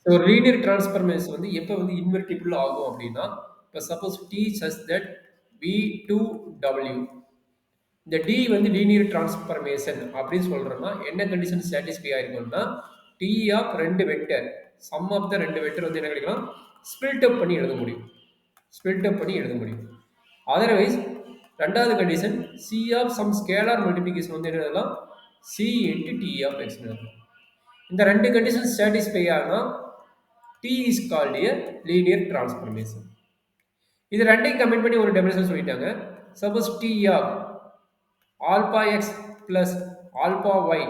so ஒரு linear transformation வந்து எப்போ வந்து இன்வெர்டிபிள் ஆகும் அப்படின்னா, இப்போ suppose T such that V to W இந்த டி வந்து லீனியர் டிரான்ஸ்ஃபர்மேஷன் அப்படின்னு சொல்றோம்னா என்ன கண்டிஷன் சாட்டிஸ்ஃபை ஆயிருக்கும்னா டி ஆஃப் ரெண்டு வெக்டர் சம் ஆஃப் த ரெண்டு வெக்டர் வந்து என்ன கிடைக்கலாம் ஸ்பிளிட் அப் பண்ணி எழுத முடியும் ஸ்பிளிட் அப் பண்ணி எழுத முடியும் அதர்வைஸ் ரெண்டாவது condition C of sum scalar multiplication வந்து என்ன எழுதலாம் C into T of X எழுதலாம் இந்த ரெண்டு கண்டிஷன் சாட்டிஸ்ஃபை ஆனால் T is called a linear transformation இது ரெண்டையும் கமெண்ட் பண்ணி ஒரு டெபினேஷன் சொல்லிட்டாங்க suppose T of alpha X plus alpha Y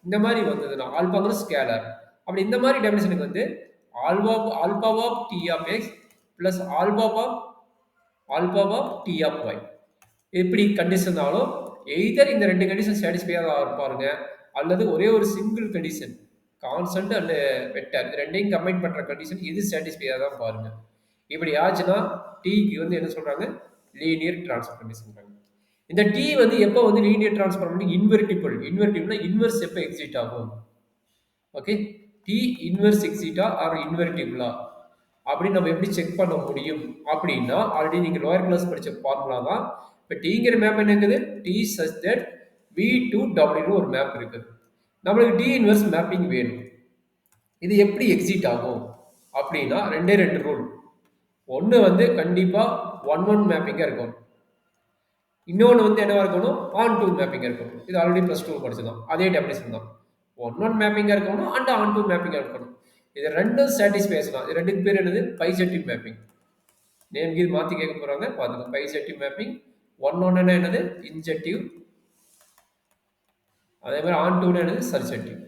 இந்த மாதிரி வந்ததுன்னா ஆல்பாங்கிற ஸ்கேலர் அப்படி இந்த மாதிரி டெபினேஷனுக்கு வந்து alpha of T of X plus alpha of T of Y எப்படி கண்டிஷனாலும் எய்தர் இந்த ரெண்டு கண்டிஷன் சாட்டிஸ்ஃபையாக இருப்பாருங்க அல்லது ஒரே ஒரு single condition constant and vector இது ரெண்டையும் கம்பைன் பண்ணுற கண்டிஷன் இது சாட்டிஸ்ஃபையாக தான் பாருங்க இப்படி ஆச்சுன்னா டீக்கு வந்து என்ன சொல்றாங்க லீனியர் டிரான்ஸ்ஃபர்மேஷன் இந்த டி வந்து எப்போ வந்து லீனியர் டிரான்ஸ்ஃபர்மேஷன் இன்வெர்டிபிள்னா இன்வெர்ஸ் எப்போ எக்ஸிட் ஆகும் ஓகே டி இன்வெர்ஸ் எக்ஸிட்டா ஆர் இன்வெர்டிபிளா அப்படின்னு நம்ம எப்படி செக் பண்ண முடியும் அப்படின்னா ஆல்ரெடி நீங்கள் லோயர் கிளாஸ் படித்த ஃபார்முலா தான் இப்போ டிங்கிற மேப் என்னங்குது T such that V to டபிள்யூன்னு ஒரு மேப் இருக்குது நம்மளுக்கு டி இன்வெர்ஸ் மேப்பிங் வேணும் இது எப்படி எக்ஸிட் ஆகும் அப்படின்னா ரெண்டே ரெண்டு ரூல் ஒன்று வந்து கண்டிப்பாக ஒன் மேப்பிங்காக இருக்கணும் இன்னொன்று வந்து என்னவா இருக்கணும் ஆன் டூ மேப்பிங்காக இருக்கணும் இது ஆல்ரெடி ப்ளஸ் டூ படிச்சதான் அதே டெபினேஷன் தான் ஒன் மேப்பிங்காக இருக்கணும் அண்ட் ஆன் டூ மேப்பிங்காக இருக்கணும் இது ரெண்டும் சாட்டிஸ்ஃபேஸ் தான் இது ரெண்டுக்கு பேர் என்னது பைசெட்டிவ் மேப்பிங் நேம் கீது மாற்றி கேட்க போகிறாங்க பார்த்துக்கோங்க பைசெட்டிவ் மேப்பிங் ஒன்னு என்னது இன்ஜெக்டிவ் அதே மாதிரி ஆன் டூன்னு என்னது சர்ஜெக்டிவ்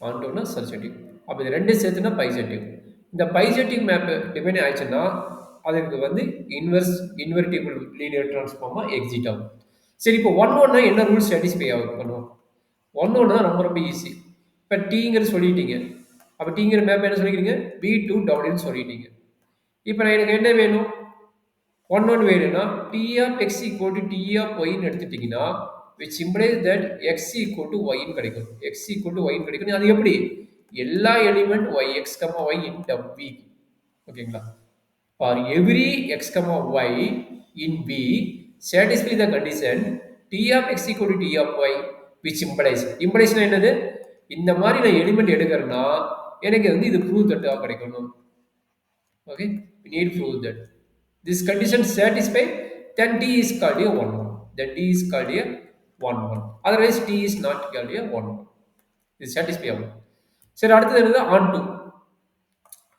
ஆன் டூன்னா சர்ஜெக்டிவ் அப்போ இது ரெண்டு சேர்த்துனா பைசெட்டிவ் இந்த பைசெட்டிவ் மேப் டிபெண்ட் ஆயிடுச்சுன்னா அதுக்கு வந்து இன்வெர்டிபிள் லீனியர் டிரான்ஸ்ஃபார்மாக எக்ஸிட் ஆகும் சரி இப்போ ஒன்னா என்ன ரூல் சாட்டிஸ்ஃபை ஆகும் பண்ணுவோம் ஒன்னா ரொம்ப ரொம்ப ஈஸி இப்போ டீங்கிறது சொல்லிட்டீங்க அப்போ டீங்கிற மேப் என்ன சொல்லிக்கிறீங்க பி டூ டபிள்யூன்னு சொல்லிட்டீங்க இப்போ நான் எனக்கு என்ன வேணும் ஒன் வேணும்னா T of X equal to T of ஒய்ன்னு எடுத்துட்டீங்கன்னா which implies that X equal to ஒய்ன்னு கிடைக்கும் எக்ஸ் ஈக்குவல் டு ஒய்ன்னு கிடைக்கும் அது எப்படி எல்லா element Y X comma Y in V ஓகேங்களா for every X comma Y in V satisfy the condition t of x equal to t of y which implies என்னது இந்த மாதிரி நான் எலிமெண்ட் எடுக்கிறேன்னா எனக்கு வந்து இது ப்ரூவ் தட்டா கிடைக்கணும் okay we need prove that this condition satisfy then t is called a 1 1 then t is called a 1 1 otherwise t is not called a 1 1 இது satisfy ஆகும் சரி அடுத்தது என்னது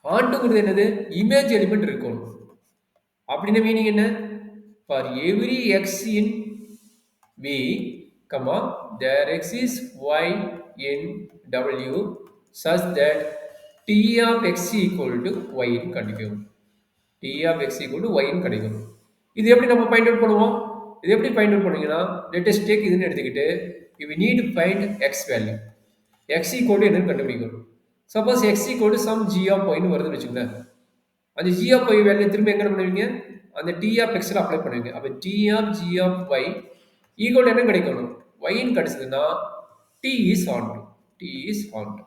on 2 என்னது இமேஜ் எலிமெண்ட் இருக்கணும் அப்படின்னா மீனிங் என்ன for every x in V, comma, there exists y in W such that t of x equal to y in கிடைக்கும் t of x equal to y in கிடைக்கும் இது எப்படி நம்ம find out பண்ணுவோம் இது எப்படி ஃபைண்ட் அவுட் பண்ணுவீங்கன்னா லேட்டஸ்ட் டேக் இதுன்னு எடுத்துக்கிட்டு we need to find x value x equal to என்னன்னு கண்டுபிடிக்கணும் suppose x equal to some g of y ன்னு வருதுன்னு வச்சுக்கோங்களேன் அந்த g of y வேல்யூ திரும்ப எங்க பண்ணுவீங்க அந்த t of x ல அப்ளை பண்ணுவீங்க அப்ப t of g of y equal என்ன கிடைக்கணும் y ன்னு கிடைச்சதுன்னா t is on to t is on to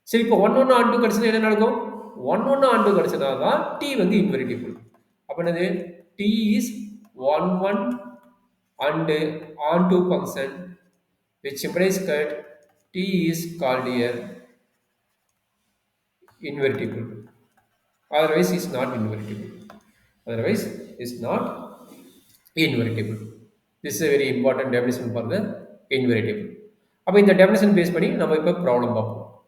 சரி இப்போ 1 1 on 2 கிடைச்சது என்ன நடக்கும் 1 1 on 2 கிடைச்சதா தான் t வந்து இன்வெர்டிபிள் அப்ப என்னது t is 1 1 and on 2 function which implies that t is called here invertible otherwise is not invertible otherwise is not invertible this is a very important definition for the invertible அப்ப இந்த definition base பண்ணி நம்ம இப்ப problem பார்ப்போம்